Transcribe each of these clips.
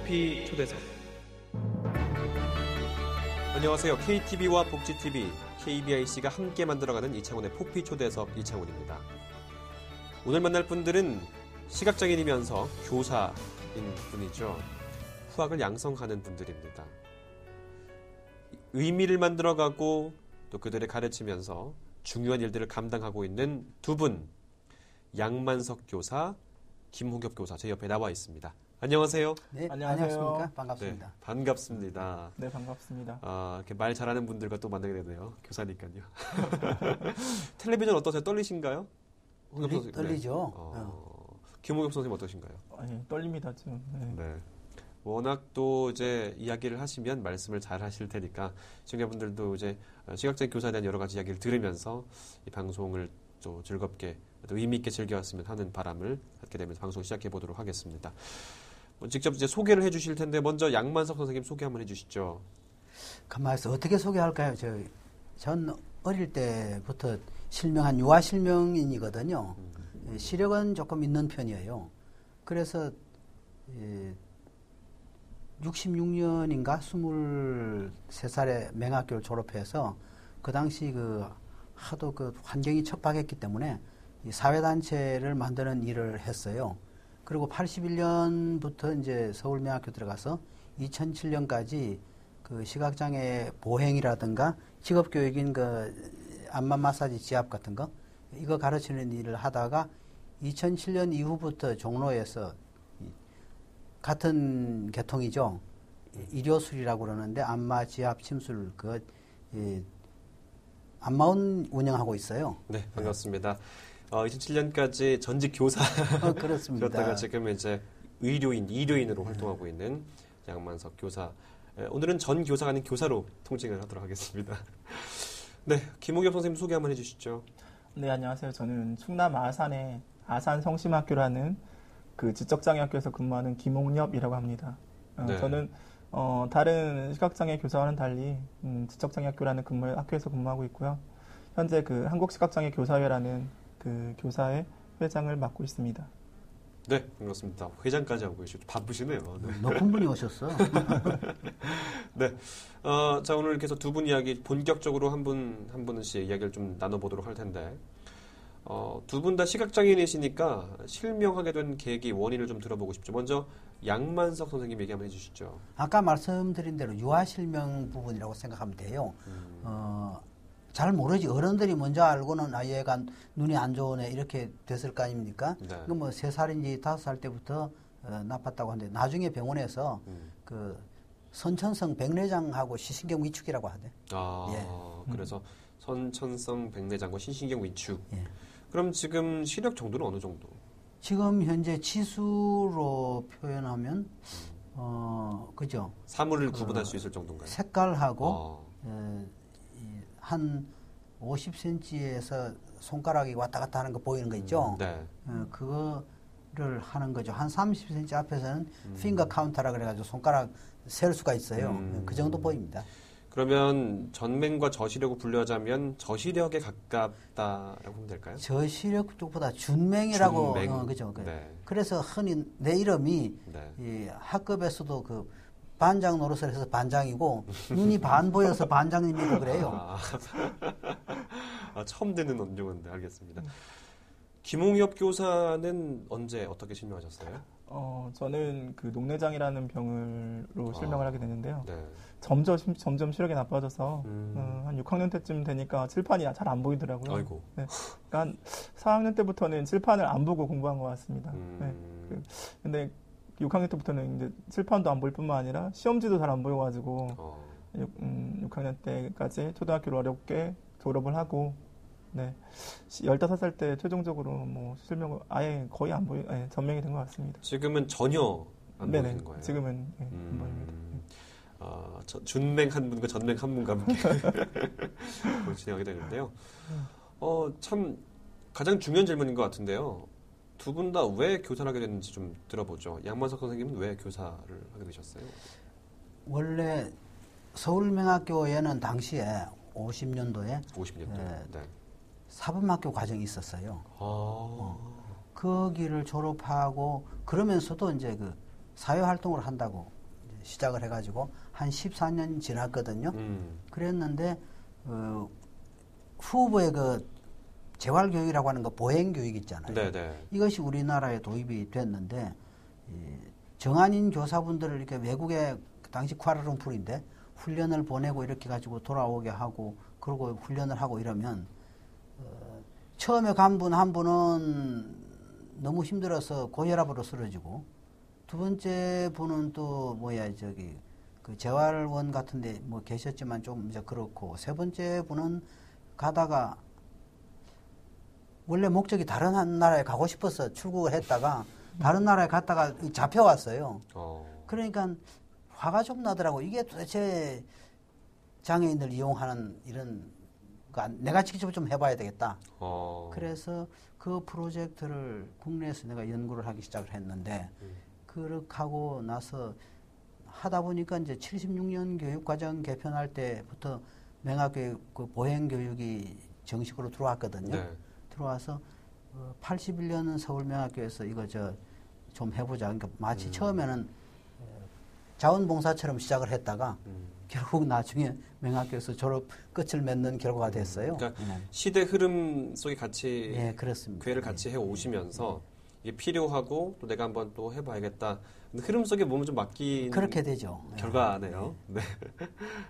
포피 초대석. 안녕하세요. KTV와 복지TV, KBIC가 함께 만들어가는 이창훈의 포피 초대석 이창훈입니다. 오늘 만날 분들은 시각장애인이면서 교사인 분이죠. 후학을 양성하는 분들입니다. 의미를 만들어가고 또 그들을 가르치면서 중요한 일들을 감당하고 있는 두 분, 양만석 교사, 김홍엽 교사 제 옆에 나와 있습니다. 안녕하세요. 네, 안녕하십니까? 반갑습니다. 네, 반갑습니다. 네, 반갑습니다. 이렇게 말 잘하는 분들과 또 만나게 되네요. 교사니까요. 텔레비전 어떠세요? 떨리신가요? 떨리죠. 김홍엽 선생님 어떠신가요? 아니, 떨립니다, 지금. 네. 워낙 또 이제 이야기를 하시면 말씀을 잘 하실 테니까 시청자분들도 이제 시각장애 교사에 대한 여러 가지 이야기를 들으면서 이 방송을 또 즐겁게 또 의미 있게 즐겨왔으면 하는 바람을 갖게 되면서 방송 시작해 보도록 하겠습니다. 직접 이제 소개를 해주실 텐데 먼저 양만석 선생님 소개 한번 해주시죠. 가만히서 어떻게 소개할까요? 전 어릴 때부터 실명한 유아 실명인이거든요. 시력은 조금 있는 편이에요. 그래서 66년인가 23살에 맹학교를 졸업해서 그 당시 하도 환경이 척박했기 때문에 이 사회단체를 만드는 일을 했어요. 그리고 81년부터 이제 서울맹학교 들어가서 2007년까지 그 시각장애 보행이라든가 직업교육인 안마 마사지 지압 같은 거 이거 가르치는 일을 하다가 2007년 이후부터 종로에서 같은 계통이죠. 일요술이라고 그러는데 안마 지압 침술 안마원 운영하고 있어요. 네, 반갑습니다. 2007년까지 전직 교사 그렇습니다. 그렇다가 지금 이제 일요인으로 활동하고 있는 양만석 교사. 오늘은 전 교사가 아닌 교사로 통칭을 하도록 하겠습니다. 네, 김홍엽 선생님 소개 한번 해주시죠. 네, 안녕하세요. 저는 충남 아산의 아산 성심학교라는 그 지적장애학교에서 근무하는 김홍엽이라고 합니다. 네. 저는 다른 시각장애 교사와는 달리 지적장애학교라는 학교에서 근무하고 있고요. 현재 그 한국시각장애 교사회라는 그 교사의 회장을 맡고 있습니다. 네, 반갑습니다. 회장까지 하고 계시죠. 바쁘시네요. 네. 높은 분이 오셨어. 네, 자 오늘 이렇게 해서 두 분 이야기 본격적으로 한 분씩 이야기를 좀 나눠보도록 할 텐데 두 분 다 시각장애인이시니까 실명하게 된 계기 원인을 좀 들어보고 싶죠. 먼저 양만석 선생님 얘기 한번 해주시죠. 아까 말씀드린 대로 유아실명 부분이라고 생각하면 돼요. 잘 모르지. 어른들이 먼저 알고는 얘가 눈이 안 좋으네 이렇게 됐을 거 아닙니까? 네. 그 3살인지 5살 때부터 나빴다고 하는데 나중에 병원에서 선천성 백내장하고 시신경 위축이라고 하대. 그래서 선천성 백내장과 신신경 위축. 예. 그럼 지금 시력 정도는 어느 정도? 지금 현재 치수로 표현하면 그죠? 사물을 구분할 수 있을 정도인가요? 색깔하고 한 50cm에서 손가락이 왔다 갔다 하는 거 보이는 거 있죠? 네. 그거를 하는 거죠. 한 30cm 앞에서는 핑거 카운터라 그래가지고 손가락 셀 수가 있어요. 그 정도 보입니다. 그러면 전맹과 저시력을 분류하자면 저시력에 가깝다라고 하면 될까요? 저시력 쪽보다 준맹이라고 그죠? 네. 그래서 흔히 내 이름이 이 학급에서도 반장 노릇을 해서 반장이고 눈이 반 보여서 반장님이고 그래요. 처음 듣는 언종인데 알겠습니다. 김홍엽 교사는 언제 어떻게 실명하셨어요? 저는 그 녹내장이라는 병으로 실명을 하게 됐는데요. 네. 점점 시력이 나빠져서 한 6학년 때쯤 되니까 칠판이 잘 안 보이더라고요. 아이고. 네. 그러니까 한 4학년 때부터는 칠판을 안 보고 공부한 것 같습니다. 네. 근데 6학년 때부터는 이제 칠판도 안 보일 뿐만 아니라 시험지도 잘 안 보여가지고 6학년 때까지 초등학교를 어렵게 졸업을 하고 15살 때 최종적으로 실명을 아예 거의 안 전명이 된 것 같습니다. 지금은 전혀 안 보이는 거예요? 지금은 안 보입니다. 준맹 한 분과 전맹 한 분과 함께 진행하게 되는데요. 참 가장 중요한 질문인 것 같은데요. 두 분 다 왜 교사를 하게 됐는지 좀 들어보죠. 양만석 선생님은 왜 교사를 하게 되셨어요? 원래 서울맹학교에는 당시에 50년도에 사범학교 과정이 있었어요. 거기를 졸업하고 그러면서도 이제 사회활동을 한다고 시작을 해가지고 한 14년 지났거든요. 그랬는데 후보의 그 재활교육이라고 하는 거 보행교육 있잖아요. 네네. 이것이 우리나라에 도입이 됐는데 정한인 교사분들을 이렇게 외국에 당시 쿠알라룸푸르인데 훈련을 보내고 이렇게 가지고 돌아오게 하고 그러고 훈련을 하고 이러면 처음에 간 분 한 분은 너무 힘들어서 고혈압으로 쓰러지고 두 번째 분은 또 그 재활원 같은데 뭐 계셨지만 좀 이제 그렇고 세 번째 분은 가다가 원래 목적이 다른 한 나라에 가고 싶어서 출국을 했다가 다른 나라에 갔다가 잡혀왔어요. 그러니까 화가 좀 나더라고. 이게 도대체 장애인들 이용하는 이런 내가 직접 좀 해봐야 되겠다. 그래서 그 프로젝트를 국내에서 내가 연구를 하기 시작을 했는데 그렇게 하고 나서 하다 보니까 이제 76년 교육과정 개편할 때부터 맹학교육 그 보행교육이 정식으로 들어왔거든요. 네. 들어와서 81년은 서울명학교에서 이거 좀 해보자. 그러니까 마치 처음에는 자원봉사처럼 시작을 했다가 결국 나중에 명학교에서 졸업 끝을 맺는 결과가 됐어요. 그러니까 시대 흐름 속에 같이 예, 그렇습니다. 교회를 같이 해 오시면서 이게 필요하고 또 내가 한번 또 해봐야겠다. 근데 흐름 속에 몸을 좀 맡기는 그렇게 되죠. 결과네요. 네,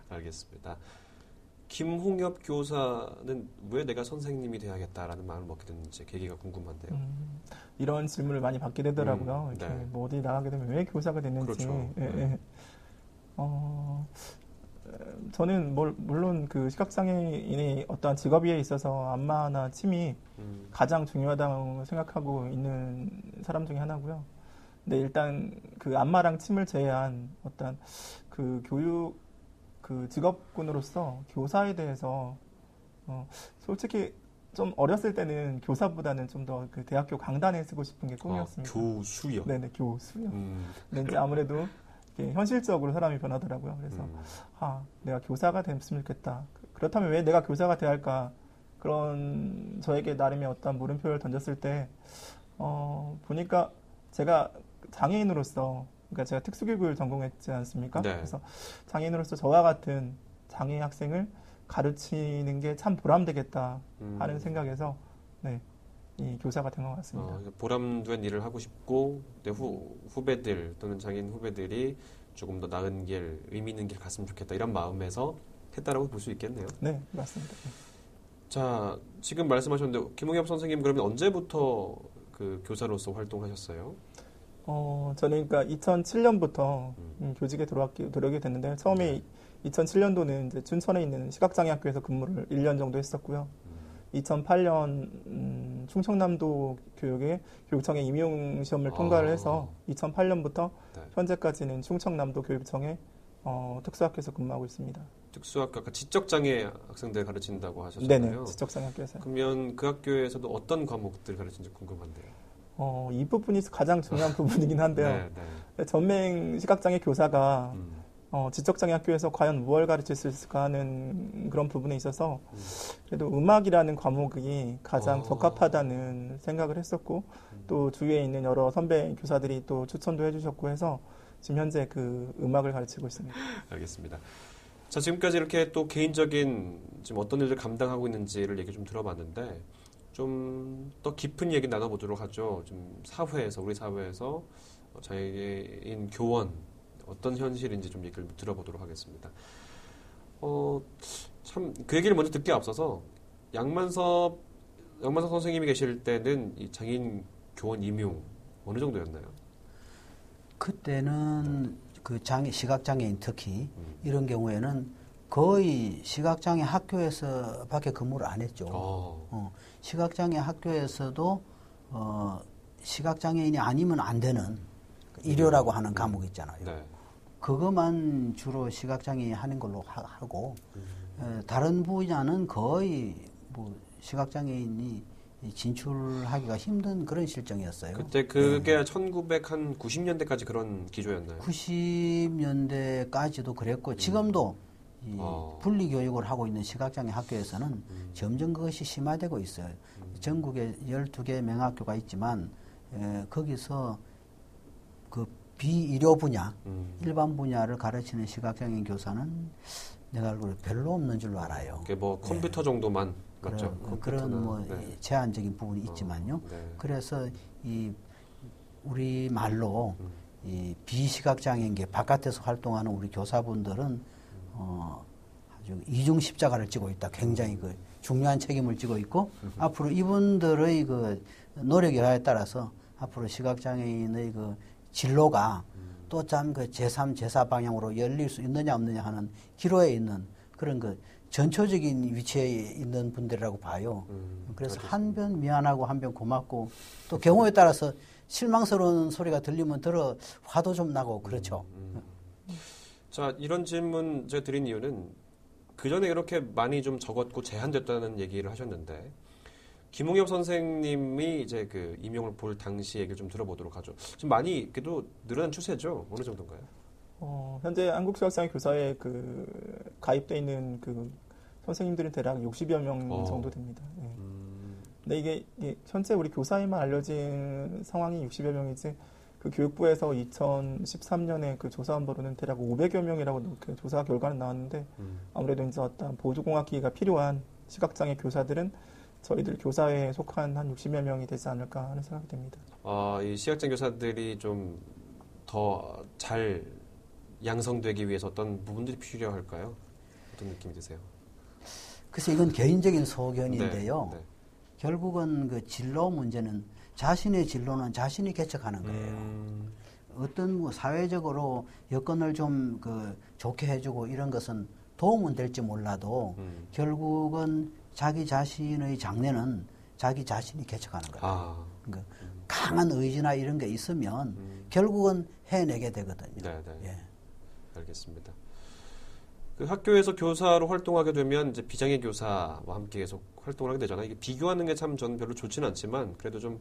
알겠습니다. 김홍엽 교사는 왜 내가 선생님이 돼야겠다라는 마음을 먹게 됐는지 계기가 궁금한데요. 이런 질문을 많이 받게 되더라고요. 이렇게 네. 뭐 어디 나가게 되면 왜 교사가 됐는지. 그렇죠. 예. 저는 물론 그 시각장애인의 어떠한 직업에 있어서 안마나 침이 가장 중요하다고 생각하고 있는 사람 중에 하나고요. 근데 일단 그 안마랑 침을 제외한 어떤 그 교육 그 직업군으로서 교사에 대해서 솔직히 좀 어렸을 때는 교사보다는 좀 더 그 대학교 강단에 쓰고 싶은 게 꿈이었습니다. 교수요? 네네, 교수요. 근데 이제 아무래도 현실적으로 사람이 변하더라고요. 그래서 내가 교사가 됐으면 좋겠다. 그렇다면 왜 내가 교사가 돼야 할까? 그런 저에게 나름의 어떤 물음표를 던졌을 때 보니까 제가 장애인으로서 그러니까 제가 특수교육을 전공했지 않습니까? 네. 그래서 장애인으로서 저와 같은 장애 학생을 가르치는 게 참 보람되겠다 하는 생각에서 이 교사가 된 것 같습니다. 보람된 일을 하고 싶고 내 후배들 또는 장애인 후배들이 조금 더 나은 길, 의미 있는 길 갔으면 좋겠다 이런 마음에서 했다라고 볼 수 있겠네요. 네, 맞습니다. 자, 지금 말씀하셨는데 김홍엽 선생님 그러면 언제부터 그 교사로서 활동하셨어요? 저는 그러니까 2007년부터 교직에 들어오게 됐는데 처음에 2007년도는 이제 춘천에 있는 시각장애학교에서 근무를 1년 정도 했었고요. 2008년 충청남도 교육청의 임용 시험을 통과를 해서 2008년부터 현재까지는 충청남도 교육청의 특수학교에서 근무하고 있습니다. 특수학교, 아까 지적장애 학생들 가르친다고 하셨잖아요. 네네, 지적장애 학교에서. 그러면 그 학교에서도 어떤 과목들 가르치는지 궁금한데요. 이 부분이 가장 중요한 부분이긴 한데요. 네. 전맹 시각장애 교사가 지적장애 학교에서 과연 무엇을 가르칠 수 있을까 하는 그런 부분에 있어서 그래도 음악이라는 과목이 가장 적합하다는 생각을 했었고 또 주위에 있는 여러 선배 교사들이 또 추천도 해주셨고 해서 지금 현재 그 음악을 가르치고 있습니다. 알겠습니다. 자, 지금까지 이렇게 또 개인적인 지금 어떤 일을 감당하고 있는지를 얘기 좀 들어봤는데 좀 더 깊은 얘기 나눠보도록 하죠. 좀 우리 사회에서 장애인 교원 어떤 현실인지 좀 얘기를 들어보도록 하겠습니다. 참 그 얘기를 먼저 듣기 앞서서 양만섭 선생님이 계실 때는 이 장애인 교원 임용 어느 정도였나요? 그때는 그 시각장애인 특히 이런 경우에는 거의 시각장애 학교에서밖에 근무를 안 했죠. 시각장애 학교에서도 시각장애인이 아니면 안 되는 일요라고 하는 과목 있잖아요. 네. 그것만 주로 시각장애인이 하는 걸로 하고 다른 분야는 거의 뭐 시각장애인이 진출하기가 힘든 그런 실정이었어요. 그때 그게 1990년대까지 그런 기조였나요? 90년대까지도 그랬고 지금도 이 분리교육을 하고 있는 시각장애 학교에서는 점점 그것이 심화되고 있어요. 전국에 12개 명학교가 있지만 거기서 그 비의료 분야, 일반 분야를 가르치는 시각장애인 교사는 내가 알기로 별로 없는 줄로 알아요. 그게 뭐 컴퓨터 정도만 맞죠? 그런 뭐 제한적인 부분이 있지만요. 그래서 이 우리 말로 이 비시각장애인계 바깥에서 활동하는 우리 교사분들은 아주 이중 십자가를 지고 있다. 굉장히 그 중요한 책임을 지고 있고 앞으로 이분들의 그 노력에 따라서 앞으로 시각장애인의 그 진로가 또 참 그 제3, 제4 방향으로 열릴 수 있느냐 없느냐 하는 기로에 있는 그런 그 전초적인 위치에 있는 분들이라고 봐요. 그래서 한편 미안하고 한편 고맙고 또 경우에 따라서 실망스러운 소리가 들리면 들어 화도 좀 나고 그렇죠. 자, 이런 질문 제가 드린 이유는 그 전에 이렇게 많이 좀 적었고 제한됐다는 얘기를 하셨는데 김홍엽 선생님이 이제 그 임용을 볼 당시 얘기를 좀 들어보도록 하죠. 지금 많이 그래도 늘어난 추세죠? 어느 정도인가요? 현재 한국시각장애 교사에 그 가입돼 있는 그 선생님들은 대략 60여 명 정도 됩니다. 네. 근데 이게 현재 우리 교사에만 알려진 상황이 60여 명이지 그 교육부에서 2013년에 그 조사한 바로는 대략 500여 명이라고 그 조사 결과는 나왔는데 아무래도 이제 어떤 보조공학기가 필요한 시각장애 교사들은 저희들 교사회에 속한 한 60여 명이 되지 않을까 하는 생각이 듭니다. 이 시각장애 교사들이 좀 더 잘 양성되기 위해서 어떤 부분들이 필요할까요? 어떤 느낌이 드세요? 글쎄 이건 개인적인 소견인데요. 네. 결국은 그 진로 문제는 자신의 진로는 자신이 개척하는 거예요. 어떤 뭐 사회적으로 여건을 좀 그 좋게 해주고 이런 것은 도움은 될지 몰라도 결국은 자기 자신의 장래는 자기 자신이 개척하는 거예요. 그러니까 강한 의지나 이런 게 있으면 결국은 해내게 되거든요. 네. 예. 알겠습니다. 그 학교에서 교사로 활동하게 되면 이제 비장애 교사와 함께 계속 활동을 하게 되잖아요. 이게 비교하는 게 참 저는 별로 좋지는 않지만 그래도 좀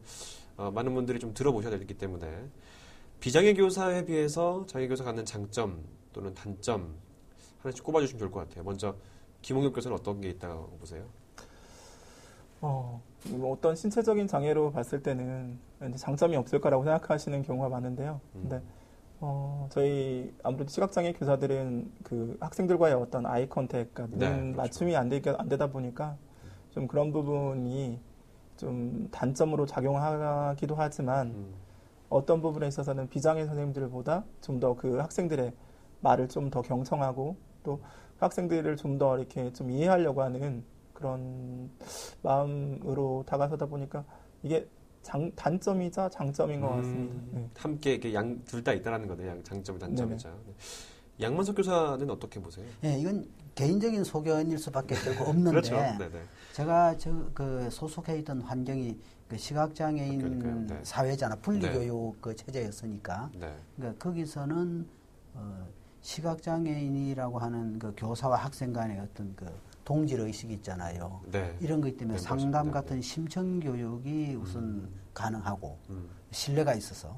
많은 분들이 좀 들어보셔야 되기 때문에 비장애 교사에 비해서 장애 교사가 갖는 장점 또는 단점 하나씩 꼽아주시면 좋을 것 같아요. 먼저 김홍엽 교사는 어떤 게 있다고 보세요? 어떤 신체적인 장애로 봤을 때는 장점이 없을 거라고 생각하시는 경우가 많은데요. 근데 저희 아무래도 시각장애 교사들은 그 학생들과의 어떤 아이 컨택과 눈 맞춤이 안 되다 보니까 좀 그런 부분이 좀 단점으로 작용하기도 하지만 어떤 부분에 있어서는 비장애 선생님들보다 좀 더 그 학생들의 말을 좀 더 경청하고 또 학생들을 좀 더 이렇게 좀 이해하려고 하는 그런 마음으로 다가서다 보니까 이게 단점이자 장점인 것 같습니다. 네. 함께 이렇게 둘 다 있다라는 거네요. 장점, 단점이자. 네. 양만석 교사는 어떻게 보세요? 네, 이건 개인적인 소견일 수밖에 없는데 그렇죠. 제가 그 소속해 있던 환경이 그 시각장애인 사회잖아. 분리교육 그 체제였으니까. 그러니까 거기서는 시각장애인이라고 하는 그 교사와 학생 간의 어떤 그 동질 의식이 있잖아요. 이런 것 때문에 상담 같은 심층 교육이 우선 가능하고 신뢰가 있어서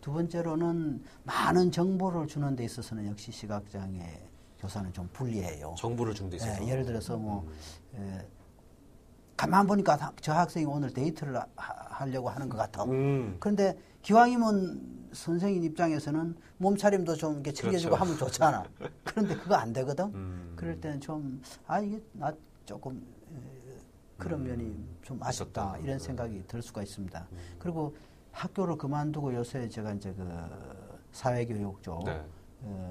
두 번째로는 많은 정보를 주는 데 있어서는 역시 시각장애 교사는 좀 불리해요. 정보를 준 데 있어서. 예를 들어서 뭐 가만 보니까 저 학생이 오늘 데이트를 하려고 하는 것 같아. 그런데 기왕이면 선생님 입장에서는 몸차림도 좀 이렇게 챙겨주고 하면 좋잖아. 그런데 그거 안 되거든. 그럴 때는 좀 이게 나 조금 그런 면이 좀 아쉽다 이런 생각이 들 수가 있습니다. 그리고 학교를 그만두고 요새 제가 이제 그 사회교육 쪽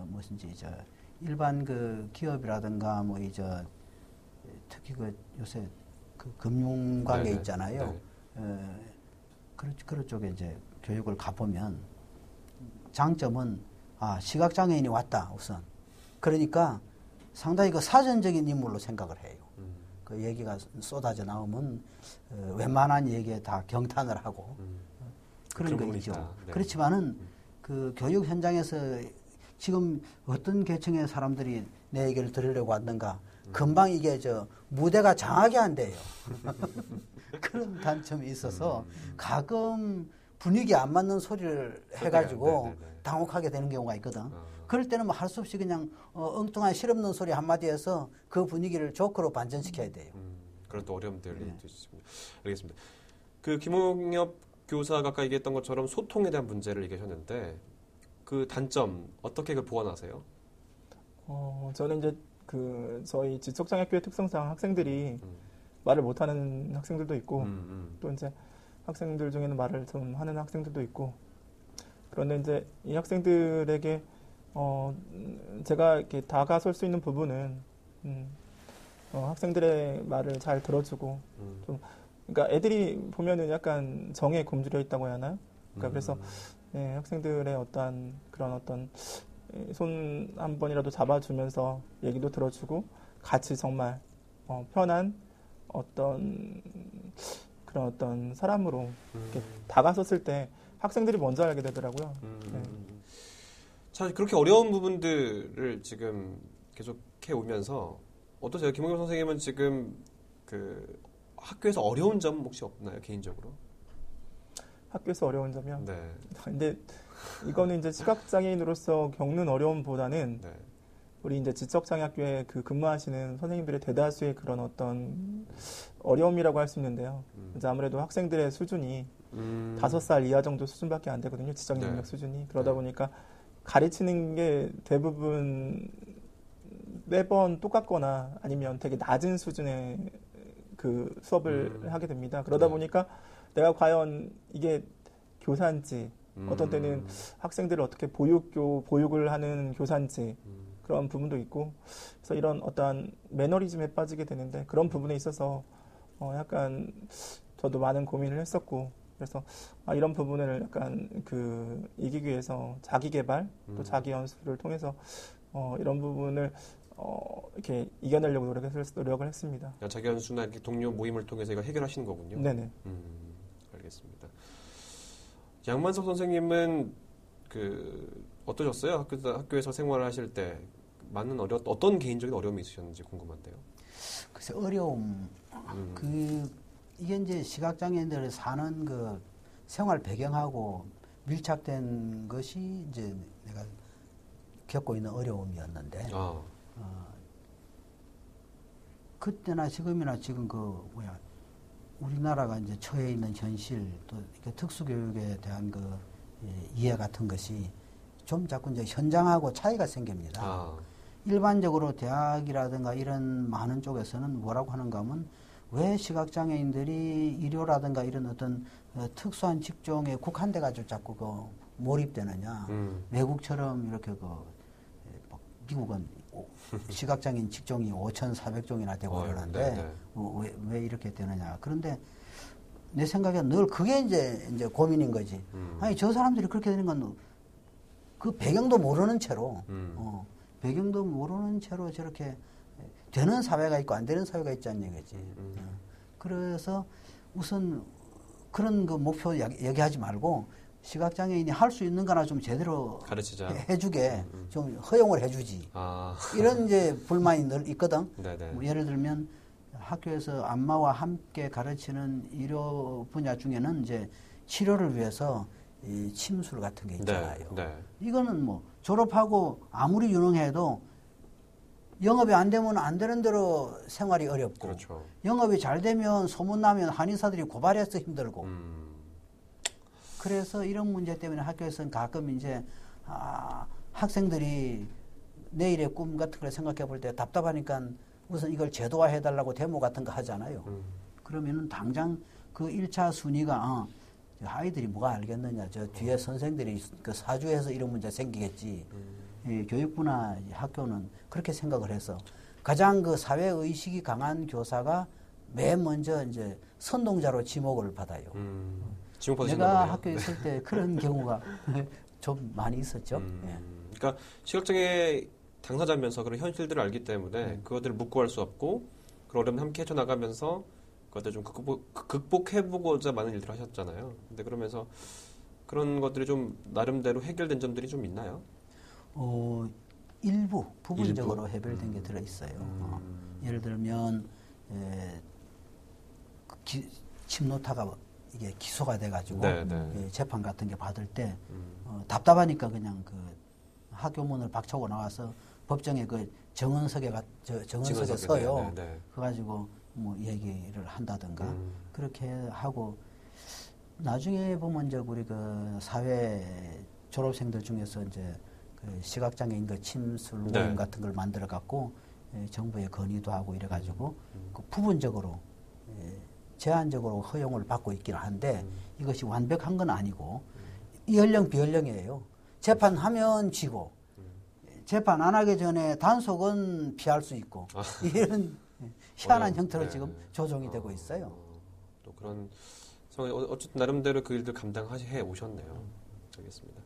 무슨지 일반 그 기업이라든가 뭐 특히 그 요새 그 금융관계 있잖아요. 그런 쪽에 이제 교육을 가보면 장점은 시각장애인이 왔다 우선. 그러니까 상당히 그 사전적인 인물로 생각을 해요. 그 얘기가 쏟아져 나오면 웬만한 얘기에 다 경탄을 하고 그런 거 있죠. 그렇지만은 그 교육 현장에서 지금 어떤 계층의 사람들이 내 얘기를 들으려고 왔는가 금방 이게 무대가 장악이 안 돼요. 그런 단점이 있어서 가끔 분위기 안 맞는 소리를 해가지고 당혹하게 되는 경우가 있거든. 그럴 때는 뭐 할 수 없이 그냥 엉뚱한 실없는 소리 한마디 해서 그 분위기를 조크로 반전시켜야 돼요. 그런 또 어려움들이 있습니다. 알겠습니다. 그 김홍엽 교사가 아까 얘기했던 것처럼 소통에 대한 문제를 얘기하셨는데 그 단점 어떻게 그 보완하세요? 저는 이제 저희 지적장애교의 특성상 학생들이 말을 못하는 학생들도 있고 또 이제 학생들 중에는 말을 좀 하는 학생들도 있고 그런데 이제 이 학생들에게 제가 이렇게 다가설 수 있는 부분은 학생들의 말을 잘 들어주고 좀 그러니까 애들이 보면은 약간 정에 굶주려 있다고 해야 하나요? 그러니까 그래서 예, 학생들의 그런 어떤 손 한 번이라도 잡아주면서 얘기도 들어주고 같이 정말 편한 그런 어떤 사람으로 이렇게 다가섰을 때 학생들이 먼저 알게 되더라고요. 네. 자, 그렇게 어려운 부분들을 지금 계속 해오면서 어떠세요? 김홍겸 선생님은 지금 그 학교에서 어려운 점 혹시 없나요, 개인적으로? 학교에서 어려운 점이요? 네. 근데 이거는 이제 시각장애인으로서 겪는 어려움보다는 네. 우리 이제 지적장애학교에 근무하시는 선생님들의 대다수의 그런 어떤 어려움이라고 할 수 있는데요. 이제 아무래도 학생들의 수준이 5살 이하 정도 수준밖에 안 되거든요. 지적 능력 네. 수준이. 그러다 보니까 가르치는 게 대부분 매번 똑같거나 아니면 되게 낮은 수준의 그 수업을 하게 됩니다. 그러다 보니까 내가 과연 이게 교사인지 어떤 때는 학생들을 어떻게 보육을 하는 교사인지 그런 부분도 있고 그래서 이런 어떠한 매너리즘에 빠지게 되는데 그런 부분에 있어서 약간 저도 많은 고민을 했었고 그래서 이런 부분을 약간 이기기 위해서 자기 개발 또 자기 연수를 통해서 이런 부분을 이렇게 이겨내려고 노력을 했습니다. 자기 연수나 이렇게 동료 모임을 통해서 이거 해결하시는 거군요. 네네. 알겠습니다. 양만석 선생님은 어떠셨어요? 학교에서 생활을 하실 때 많은 어떤 개인적인 어려움이 있으셨는지 궁금한데요. 글쎄 어려움 이게 이제 시각장애인들이 사는 그 생활 배경하고 밀착된 것이 이제 내가 겪고 있는 어려움이었는데 그때나 지금이나 지금 우리나라가 이제 처해 있는 현실 또 특수교육에 대한 이해 같은 것이 좀 자꾸 이제 현장하고 차이가 생깁니다. 일반적으로 대학이라든가 이런 많은 쪽에서는 뭐라고 하는가 하면 왜 시각장애인들이 일요라든가 이런 어떤 특수한 직종에 국한돼 가지고 자꾸 몰입되느냐. 외국처럼 이렇게 미국은 시각장애인 직종이 5,400종이나 되고 그러는데 왜 이렇게 되느냐. 그런데 내 생각엔 늘 그게 이제 고민인 거지. 아니 저 사람들이 그렇게 되는 건 그 배경도 모르는 채로 배경도 모르는 채로 저렇게 되는 사회가 있고 안 되는 사회가 있다는 얘기지. 그래서 우선 그런 목표 얘기하지 말고 시각장애인이 할 수 있는 거나 좀 제대로 가르치자. 해주게 좀 허용을 해주지. 이런 이제 불만이 늘 있거든. 뭐 예를 들면 학교에서 안마와 함께 가르치는 의료 분야 중에는 이제 치료를 위해서 이 침술 같은 게 있잖아요. 이거는 뭐 졸업하고 아무리 유능해도 영업이 안 되면 안 되는 대로 생활이 어렵고 그렇죠. 영업이 잘 되면 소문나면 한의사들이 고발해서 힘들고 그래서 이런 문제 때문에 학교에서는 가끔 이제 학생들이 내일의 꿈 같은 걸 생각해 볼 때 답답하니까 우선 이걸 제도화해달라고 데모 같은 거 하잖아요. 그러면은 당장 그 1차 순위가 아이들이 뭐가 알겠느냐. 저 뒤에 선생들이 사주해서 이런 문제 생기겠지. 교육부나 학교는 그렇게 생각을 해서 가장 사회의식이 강한 교사가 맨 먼저 이제 선동자로 지목을 받아요. 내가 학교에 있을 때 그런 경우가 좀 많이 있었죠. 그러니까 시각장애 당사자면서 그런 현실들을 알기 때문에 그것들을 묵고할 수 없고 그런 어려움을 함께 헤쳐나가면서 그것들 좀 극복해보고자 많은 일들을 하셨잖아요. 근데 그러면서 그런 것들이 좀 나름대로 해결된 점들이 좀 있나요? 일부 부분적으로 해결된 게 들어있어요. 예를 들면 침노타가 이게 기소가 돼가지고 재판 같은 게 받을 때 답답하니까 그냥 학교 문을 박차고 나와서 법정에 정은석에 서요. 그래가지고 뭐 얘기를 한다든가 그렇게 하고 나중에 보면 이제 우리 사회 졸업생들 중에서 이제 그 시각장애인 그 침술 모임 네. 같은 걸 만들어 갖고 정부에 건의도 하고 이래 가지고 그 부분적으로 제한적으로 허용을 받고 있기는 한데 이것이 완벽한 건 아니고 연령 비연령이에요. 재판하면 지고 재판 안 하기 전에 단속은 피할 수 있고 이런 희한한 형태로 네. 지금 조정이 되고 있어요. 또 그런 상황이 어쨌든 나름대로 그 일들 감당해 오셨네요. 알겠습니다.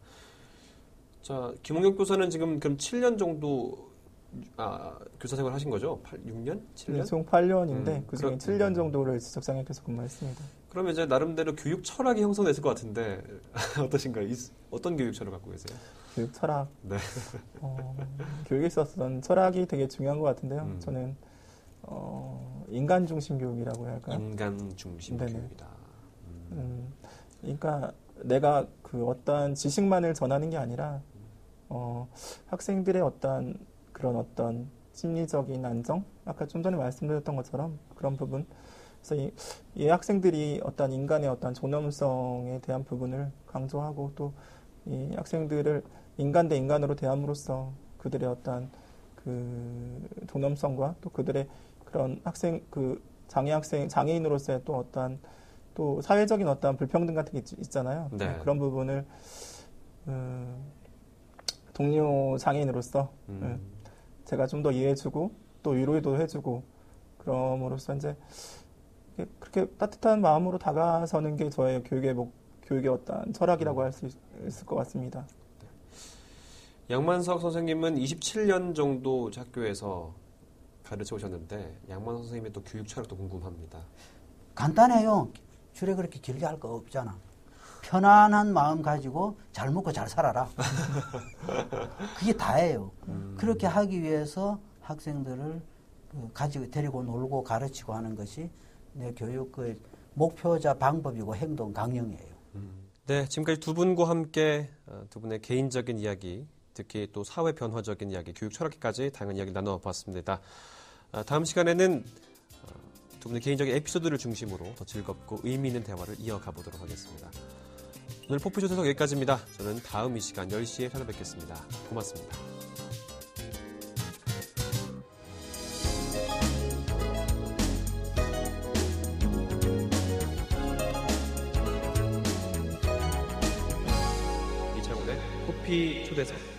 자, 김홍혁 교사는 지금 그럼 7년 정도 교사 생활 하신 거죠? 6년? 7년? 총 8년인데 그중에 7년 정도를 지적장애인께서 근무했습니다. 그러면 이제 나름대로 교육 철학이 형성됐을 것 같은데 어떠신가요? 어떤 교육 철학 갖고 계세요? 교육 철학. 네. 교육에 있어서는 철학이 되게 중요한 것 같은데요. 저는 인간 중심 교육이라고 해야 할까요? 인간 중심 네네. 교육이다. 그러니까 내가 그 어떤 지식만을 전하는 게 아니라 학생들의 그런 어떤 심리적인 안정, 아까 좀 전에 말씀드렸던 것처럼 그런 부분. 그래서 이 학생들이 어떤 인간의 어떤 존엄성에 대한 부분을 강조하고 또 이 학생들을 인간 대 인간으로 대함으로써 그들의 어떤 그 존엄성과 또 그들의 그런 장애인으로서의 또 어떤 또 사회적인 어떤 불평등 같은 게 있잖아요. 네. 그런 부분을 동료 장애인으로서 제가 좀 더 이해해주고 또 위로도 해주고 그럼으로써 이제 그렇게 따뜻한 마음으로 다가서는 게 저의 교육의 어떤 철학이라고 할 수 있을 것 같습니다. 양만석 선생님은 27년 정도 학교에서 가르쳐 오셨는데 양만석 선생님의 또 교육 철학도 궁금합니다. 간단해요. 줄에 그렇게 길게 할 거 없잖아. 편안한 마음 가지고 잘 먹고 잘 살아라. 그게 다예요. 그렇게 하기 위해서 학생들을 가지고 데리고 놀고 가르치고 하는 것이 내 교육의 목표자 방법이고 행동 강령이에요. 네, 지금까지 두 분과 함께 두 분의 개인적인 이야기, 특히 또 사회 변화적인 이야기, 교육 철학까지 다양한 이야기 나눠봤습니다. 다음 시간에는 두 분의 개인적인 에피소드를 중심으로 더 즐겁고 의미 있는 대화를 이어가 보도록 하겠습니다. 오늘 포프쇼에서 여기까지입니다. 저는 다음 이 시간 10시에 찾아뵙겠습니다. 고맙습니다. 이창훈의 포피 초대석.